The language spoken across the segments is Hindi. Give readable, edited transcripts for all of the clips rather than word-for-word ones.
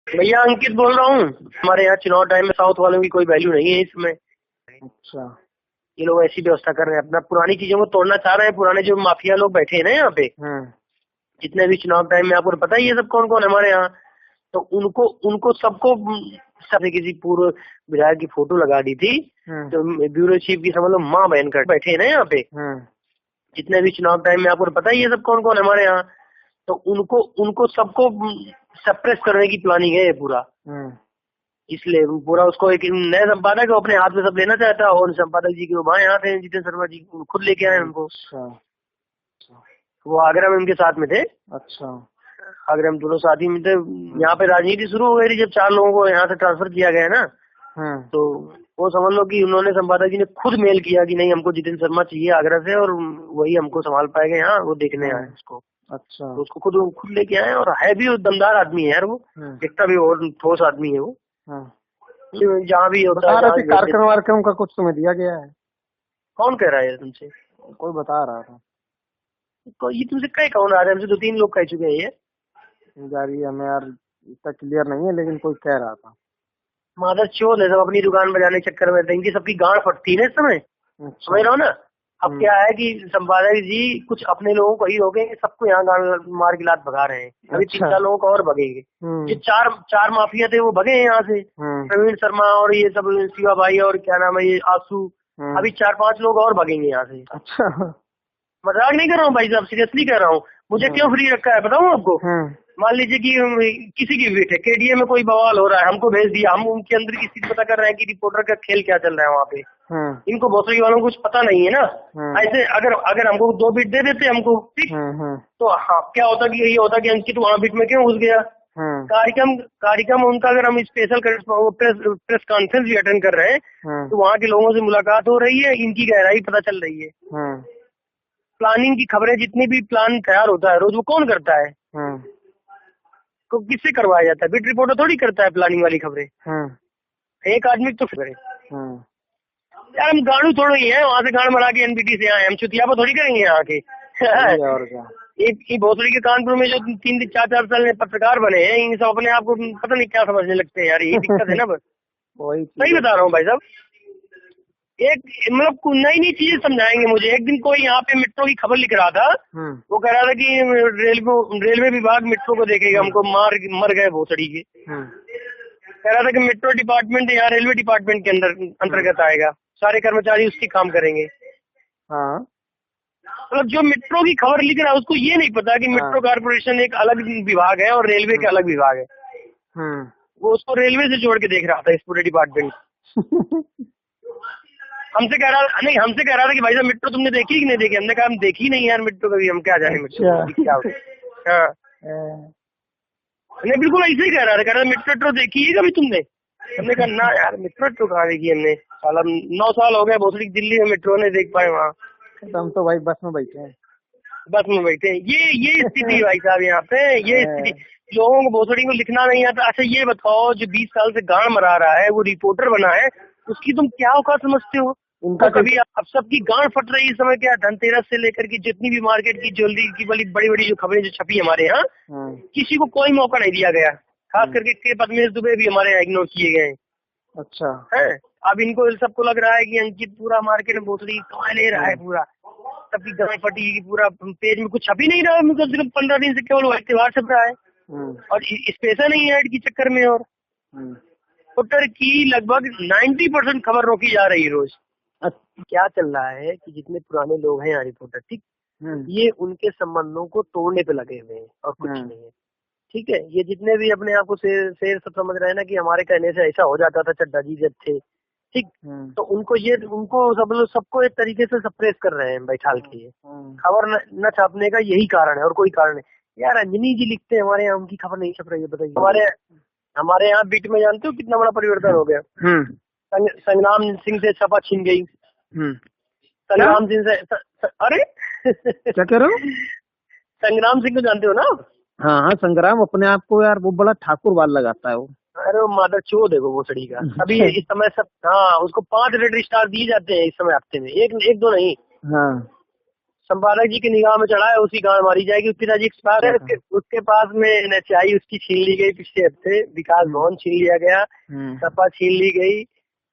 भैया अंकित बोल रहा हूँ। हमारे यहाँ चुनाव टाइम में साउथ वालों की कोई वैल्यू नहीं है इस समय। अच्छा। ये लोग ऐसी व्यवस्था कर रहे हैं, अपना पुरानी चीजों को तोड़ना चाह रहे हैं। पुराने जो माफिया लोग बैठे हैं ना यहाँ पे, जितने भी चुनाव टाइम में, आपको पता ही है सब कौन कौन है हमारे यहाँ। तो उनको उनको सबको सबने किसी पूर्व विधायक की फोटो लगा दी थी। तो ब्यूरो चीफ की समझ लो माँ बहन कर बैठे हैं ना यहाँ पे, जितने भी चुनाव टाइम में, आपको पता ही है सब कौन कौन है हमारे यहाँ। तो उनको उनको सबको सप्रेस करने की प्लानिंग है ये पूरा। इसलिए पूरा उसको एक नए संपादक अपने हाथ में सब लेना चाहता है, और संपादक जी के वो भाई यहाँ थे जितेंद्र शर्मा जी, खुद लेके आए उनको। वो आगरा में उनके साथ में थे। अच्छा। आगरा में दोनों साथी में थे। यहाँ पे राजनीति शुरू हो गई थी जब 4 लोगों को यहाँ से ट्रांसफर किया गया ना। तो वो समझ लो कि उन्होंने, संपादक जी ने खुद मेल किया कि नहीं हमको जितेंद्र शर्मा चाहिए आगरा से, और वही हमको संभाल पाएगा यहाँ, वो देखने आए उसको। अच्छा। तो उसको खुद लेके आए, और है भी दमदार आदमी है यार वो, दिखता भी और ठोस आदमी है वो। जहाँ भी होता है कार्यक्रम वार्क्रम का कुछ तुम्हें दिया गया है? कौन कह रहा है तुमसे? कोई बता रहा था। ये तुमसे कौन आ रहा है? हमसे 2-3 लोग कह चुके हैं ये। जारी हमें यार इतना क्लियर नहीं है, लेकिन कोई कह रहा था। मादर चोद है, सब अपनी दुकान बजाने के चक्कर में रहते हैं। इनकी सबकी गांड फटती है इस समय, समझ रहे हो ना। अब क्या है कि संपादक जी कुछ अपने लोगों को ही रोकेंगे, सबको यहाँ गांड मार के लात भगा रहे हैं। अभी 3-4 लोगों को और भगेंगे। ये चार माफिया थे वो भगे हैं यहाँ से, प्रवीण शर्मा और ये सब शिवा भाई और क्या नाम है ये आंसू। अभी 4-5 लोग और भगेंगे यहाँ से। अच्छा, मजाक नहीं कर रहा हूँ भाई साहब, सीरियसली कह रहा हूँ। मुझे क्यों फ्री रखा है बताऊँ आपको? मान लीजिए कि किसी की भी केडीए में कोई बवाल हो रहा है, हमको भेज दिया, हम उनके अंदर की स्थिति पता कर रहे हैं कि रिपोर्टर का खेल क्या चल रहा है वहाँ पे। इनको भोसड़ी वालों को कुछ पता नहीं है ना। ऐसे अगर हमको 2 बिट दे देते हमको, ठीक, तो हाँ क्या होता कि ये होता कि अंकित वहाँ बिट में क्यों घुस गया। कार्यक्रम उनका अगर हम स्पेशल प्रेस कॉन्फ्रेंस भी अटेंड कर रहे हैं तो वहाँ के लोगों से मुलाकात हो रही है, इनकी गहराई पता चल रही है। प्लानिंग की खबरें, जितनी भी प्लान तैयार होता है रोज, वो कौन करता है? को किससे करवाया जाता है? बिट रिपोर्टर थोड़ी करता है प्लानिंग वाली खबरें। एक आदमी तो करे यार, हम गाड़ू थोड़ा ही है वहाँ से गाड़ मरा के एनबीटी से आए, हम चुतिया पर थोड़ी करेंगे यहाँ के। एक भोसड़ी के कानपुर में जो 3-4 साल में पत्रकार बने हैं, इन सब अपने आप को पता नहीं क्या समझने लगते हैं यार, यही दिक्कत है ना बस। सही बता रहा हूँ भाई साहब। एक मतलब नई चीजें समझाएंगे मुझे। एक दिन कोई यहाँ पे मेट्रो की खबर लिख रहा था, वो कह रहा था कि रेलवे विभाग मेट्रो को देखेगा, हमको मर गए भोसड़ी के। कह रहा था कि मेट्रो डिपार्टमेंट यहाँ रेलवे डिपार्टमेंट के अंतर्गत आएगा, सारे कर्मचारी उसकी काम करेंगे। मतलब जो मेट्रो की खबर लिख रहा है उसको ये नहीं पता कि मेट्रो कॉर्पोरेशन एक अलग विभाग है और रेलवे का अलग विभाग है। वो उसको रेलवे से जोड़ के देख रहा था इस पूरे डिपार्टमेंट। हमसे कह रहा था कि भाई साहब मेट्रो तुमने देखी कि नहीं देखी? हमने कहा हम देखी नहीं यार मेट्रो कभी, हम क्या जाने मेट्रो क्या होता। नहीं बिल्कुल ऐसे ही कह रहा था मेट्रो देखी है कभी तुमने? हमने कहा ना यार मेट्रो कहाँ देखी हमने, साला 9 साल हो गए भोसड़ी दिल्ली में मेट्रो नहीं देख पाए वहाँ। हम तो भाई बस में बैठे हैं। ये स्थिति भाई साहब यहाँ पे, ये स्थिति। लोगों को भोसड़ी को लिखना नहीं आता। अच्छा ये बताओ, जो 20 साल से गांड मरा रहा है वो रिपोर्टर बना है, उसकी तुम क्या औकात समझते हो? उनका कभी अब सबकी गांड फट रही है इस समय। क्या धनतेरस से लेकर के जितनी भी मार्केट की ज्वेलरी की बड़ी जो खबरें जो छपी हमारे यहाँ, किसी को कोई मौका नहीं दिया गया। खास करके पद्मेश दुबे भी हमारे यहाँ इग्नोर किए गए। अच्छा है। अब इनको सबको लग रहा है कि अंकित पूरा मार्केट में भोसड़ी कमा ले रहा है, पूरा सबकी गांड फटी की, पूरा पेज में कुछ छप ही नहीं रहा है। सिर्फ 15 दिन से केवल त्योहार छप रहा है, और स्पेशल नहीं ऐड की चक्कर में। और ट्विटर की लगभग 90% खबर रोकी जा रही है रोज। क्या चल रहा है कि जितने पुराने लोग हैं यहाँ रिपोर्टर, ठीक, ये उनके संबंधों को तोड़ने पे लगे हुए हैं और कुछ नहीं है। ठीक है, ये जितने भी अपने आप को शेर सब समझ रहे हैं ना कि हमारे कहने से ऐसा हो जाता था चड्डा जी जब थे, ठीक, तो उनको सबको एक तरीके से सप्रेस कर रहे हैं बैठाल के। खबर न छापने का यही कारण है और कोई कारण नहीं। यार अंजनी जी लिखते हैं हमारे यहाँ, उनकी खबर नहीं छप रही है, बताइए। हमारे यहाँ बीट में जानते हो कितना बड़ा परिवर्तन हो गया। संग्राम सिंह से छपा छीन गई। संग्राम सिंह से अरे क्या कह रहे हो? संग्राम सिंह को जानते हो ना? हाँ, संग्राम अपने आप को यार वो बड़ा ठाकुर वाल लगाता है वो। अरे वो मादर चोद है वो सड़ी का। अभी इस समय सब, हाँ, उसको 5 रेड स्टार दिए जाते हैं इस समय हफ्ते में, एक दो नहीं। संपादक जी की निगाह में चढ़ा है उसी गांड मारी जाएगी। पिताजी एक्सपायर है, उसके पास में NHI उसकी छीन ली गई पिछले हफ्ते, विकास भवन छीन लिया गया, सपा छीन ली गई।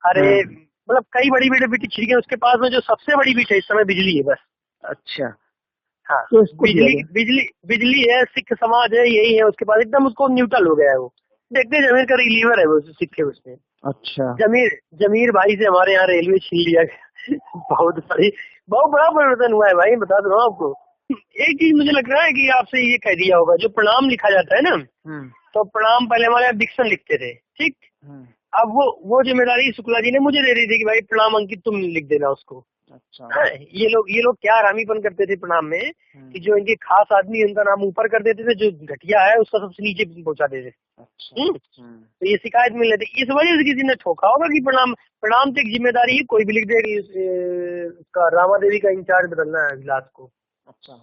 अरे मतलब कई बड़ी बड़ी बिट छीन गई। उसके पास में जो सबसे बड़ी बिट है इस समय बिजली है बस। अच्छा हाँ तो बिजली है, सिख समाज है, यही है उसके पास। एकदम उसको न्यूट्रल हो गया है वो। देखते जमीर का रिलीवर है वो सिख है उसमें। अच्छा जमीर भाई से हमारे यहाँ रेलवे छीन लिया गया। बहुत बड़ा परिवर्तन हुआ है भाई, बता दो आपको। एक चीज मुझे लग रहा है कि आपसे ये कह दिया होगा, जो प्रणाम लिखा जाता है ना, तो प्रणाम पहले हमारे यहाँ डिक्शन लिखते थे, ठीक। अब वो जिम्मेदारी शुक्ला जी ने मुझे दे दी थी कि भाई प्रणाम अंकित तुम लिख देना उसको। अच्छा ये लोग क्या हरामीपन करते थे प्रणाम में कि जो इनके खास आदमी उनका नाम ऊपर कर देते थे, जो घटिया है उसका सबसे नीचे पहुंचा देते थे। तो ये शिकायत मिल रही थी, इस वजह से किसी ने ठोका होगा कि प्रणाम तो एक जिम्मेदारी है, कोई भी लिख देगा। रामा देवी का इंचार्ज बदलना है गिलास को। अच्छा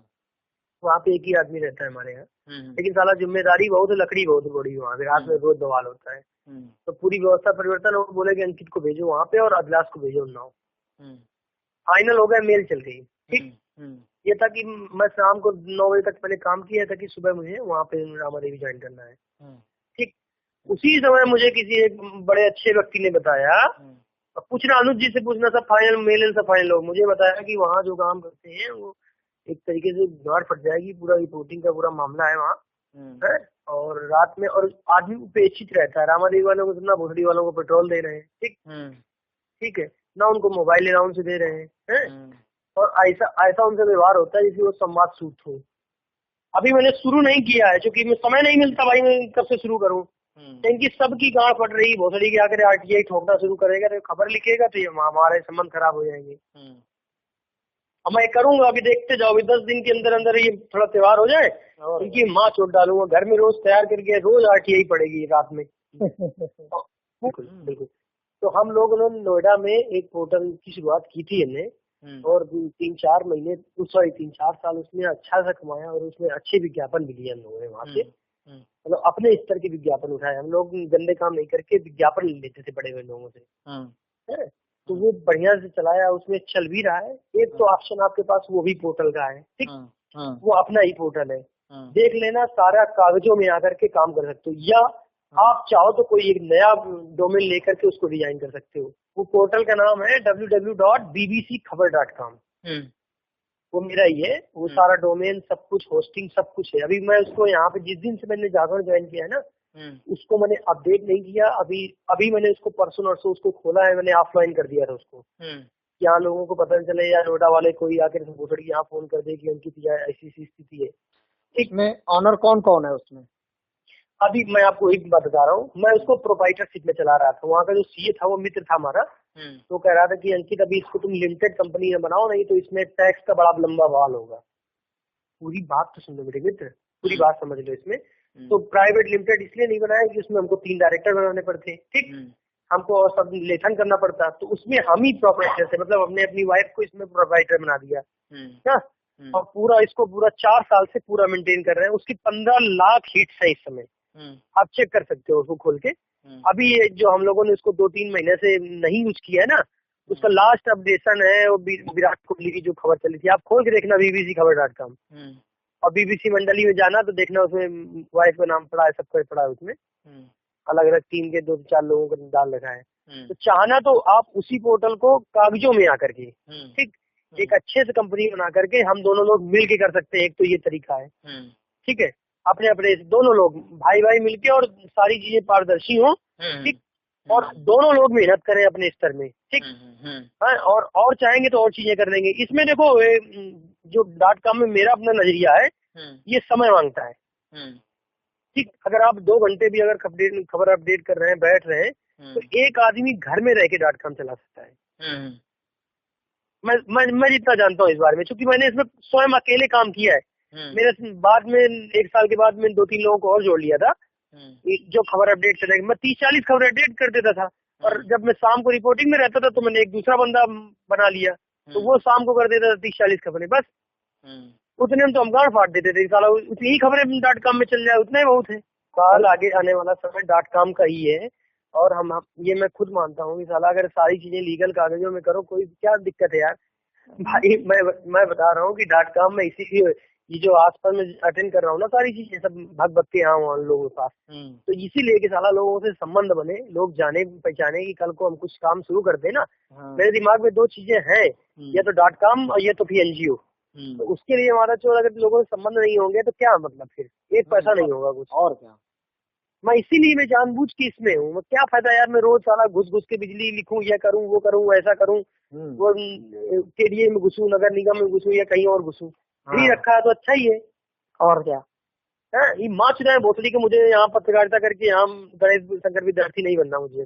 वहाँ पे एक ही आदमी रहता है हमारे यहाँ, लेकिन साला जिम्मेदारी बहुत है, लकड़ी बहुत बड़ी वहाँ पे, रात में रोज बवाल होता है। तो पूरी व्यवस्था परिवर्तन हो, बोले कि अंकित को भेजो वहाँ पे और अभिलाष को भेजो उन्नाव। फाइनल हो गया, मेल चल गई, ठीक। ये था कि मैं शाम को 9 बजे तक पहले काम किया था कि सुबह मुझे वहाँ पे रामा देवी ज्वाइन करना है, ठीक। उसी समय मुझे किसी एक बड़े अच्छे व्यक्ति ने बताया, पूछना अनुज जी से पूछना, सब फाइनल मेल सब फाइनल हो, मुझे बताया कि वहाँ जो काम करते हैं वो एक तरीके से गाड़ फट जाएगी, पूरा रिपोर्टिंग का पूरा मामला है वहाँ है। और रात में और आदमी उपेक्षित रहता है, रामा देवी वालों को ना भोसड़ी वालों को पेट्रोल दे रहे हैं, ठीक ठीक है ना, उनको मोबाइल अलाउंस दे रहे हैं, और ऐसा उनसे व्यवहार होता है जैसे वो संवाद सूत हो। अभी मैंने शुरू नहीं किया है क्योंकि मैं समय नहीं मिलता भाई, मैं कब से शुरू करूँ। इनकी सबकी गांड फट रही, भोसड़ी के आकर RTI ठोकना शुरू करेगा तो खबर लिखेगा तो ये हमारे संबंध खराब हो जाएंगे। अब मैं करूंगा, अभी देखते जाओ, अभी 10 दिन के अंदर अंदर ये थोड़ा त्योहार हो जाए, उनकी माँ चोट डालूंगा घर में, रोज तैयार करके रोज RTI पड़ेगी रात में। बिल्कुल बिल्कुल। तो हम लोगों ने नोएडा में एक पोर्टल की शुरुआत की थी हमने, और 3-4 महीने 3-4 साल उसमें अच्छा सा कमाया, और उसमें अच्छे विज्ञापन भी लिए हम लोगों ने वहाँ से। मतलब अपने स्तर के विज्ञापन उठाए हम लोग, गंदे काम नहीं करके विज्ञापन लेते थे बड़े बड़े लोगों से, तो वो बढ़िया से चलाया, उसमें चल भी रहा है। एक तो ऑप्शन आपके पास वो भी पोर्टल का है, ठीक, वो अपना ही पोर्टल है, देख लेना, सारा कागजों में आकर के काम कर सकते हो, या आप चाहो तो कोई एक नया डोमेन लेकर के उसको डिजाइन कर सकते हो। वो पोर्टल का नाम है www.bbckhabar.com। वो मेरा ही है, वो सारा डोमेन सब कुछ, होस्टिंग सब कुछ है। अभी मैं उसको यहाँ पे जिस दिन से मैंने जागरण ज्वाइन किया है ना, उसको मैंने अपडेट नहीं किया। अभी मैंने उसको परसों नरसों उसको खोला है, मैंने ऑफलाइन कर दिया था उसको, यहाँ लोगों को पता चले, या नोएडा वाले कोई आकर भोसड़ी यहाँ फोन कर दे कि अंकित ऐसी स्थिति है। इसमें ऑनर कौन कौन है उसमें? अभी मैं आपको एक बात बता रहा हूँ, मैं उसको प्रोप्राइटरशिप में चला रहा था। वहाँ का जो CA था वो मित्र था हमारा, तो कह रहा था कि अंकित अभी इसको तुम लिमिटेड कंपनी में बनाओ, नहीं तो इसमें टैक्स का बड़ा लंबा बवाल होगा। पूरी बात तो सुन लो मेरे मित्र, पूरी बात समझ लो इसमें। तो प्राइवेट लिमिटेड इसलिए नहीं बनाया कि उसमें हमको 3 डायरेक्टर बनाने पड़ते, ठीक, हमको और सब लेखन करना पड़ता, तो उसमें हम ही प्रोप्राइटर थे, मतलब हमने अपनी वाइफ को इसमें प्रोप्राइटर बना दिया ना, और पूरा इसको पूरा 4 साल से पूरा मेंटेन कर रहे हैं। उसकी 15 लाख हिट्स है इस समय, आप चेक कर सकते हो उसको खोल के। अभी ये जो हम लोगों ने उसको 2-3 महीने से नहीं यूज किया है ना, उसका लास्ट अपडेशन है वो विराट कोहली की जो खबर चली थी, आप खोल के देखना bbckhabar.com, और BBC मंडली में जाना तो देखना, उसमें वाइफ का नाम पड़ा है, सब कुछ पड़ा है उसमें, अलग अलग टीम के 2-4 लोगों को डाल रखा है। तो चाहना तो आप उसी पोर्टल को कागजों में आकर के, ठीक, एक अच्छे से कंपनी बना करके हम दोनों लोग मिल के कर सकते हैं। एक तो ये तरीका है, ठीक है, अपने अपने दोनों लोग भाई मिलके, और सारी चीजें पारदर्शी हो, ठीक, और दोनों लोग मेहनत करें अपने स्तर में, ठीक, और चाहेंगे तो और चीजें कर देंगे। इसमें देखो जो .com में मेरा अपना नजरिया है, ये समय मांगता है, ठीक। अगर आप 2 घंटे भी अगर खबर अपडेट कर रहे हैं, बैठ रहे हैं, तो एक आदमी घर में रह के .com चला सकता है। मैं जितना जानता हूँ इस बारे में, क्योंकि मैंने इसमें स्वयं अकेले काम किया है। मेरे बाद में 1 साल के बाद में 2-3 लोगों को और जोड़ लिया था, जो खबर अपडेट करेंगे। मैं 30-40 खबर अपडेट कर देता था, और जब मैं शाम को रिपोर्टिंग में रहता था तो मैंने एक दूसरा बंदा बना लिया, तो वो शाम को कर देता था 30-40 खबरें, बस उतने में तो हम गाड़ फाड़ देते थे। साला उतनी ही खबरें .com में चल जाए, उतना ही बहुत है। साल आगे आने वाला समय .com का ही है, और हम ये मैं खुद मानता हूँ कि साला अगर सारी चीजें लीगल कागजों में करो, कोई क्या दिक्कत है यार। भाई मैं बता रहा हूँ कि .com में इसीलिए ये जो आसपास में अटेंड कर रहा हूँ ना सारी चीजें सब भग भग के यहाँ वहाँ लोगों के पास, तो इसीलिए कि साला लोगों से संबंध बने, लोग जाने पहचाने कि कल को हम कुछ काम शुरू करते ना। मेरे दिमाग में दो चीजें हैं, या तो .com और ये तो फिर NGO। तो उसके लिए हमारा जो अगर लोगों से संबंध नहीं होंगे तो क्या मतलब, फिर एक पैसा नहीं होगा कुछ। और क्या, मैं इसीलिए मैं जानबूझ के इसमें हूँ। क्या फायदा यार, मैं रोज साला घुस घुस के बिजली लिखूं, ये करूँ वो करूँ ऐसा करूँ, वो KDA में घुसूं, नगर निगम में घुसूं या कहीं और घुसूं। फ्री रखा है तो अच्छा ही है। और क्या है ये माँ चुनाए भोसड़ी के मुझे यहाँ पत्रकारिता करके यहाँ गणेश शंकर विद्यार्थी नहीं बनना मुझे।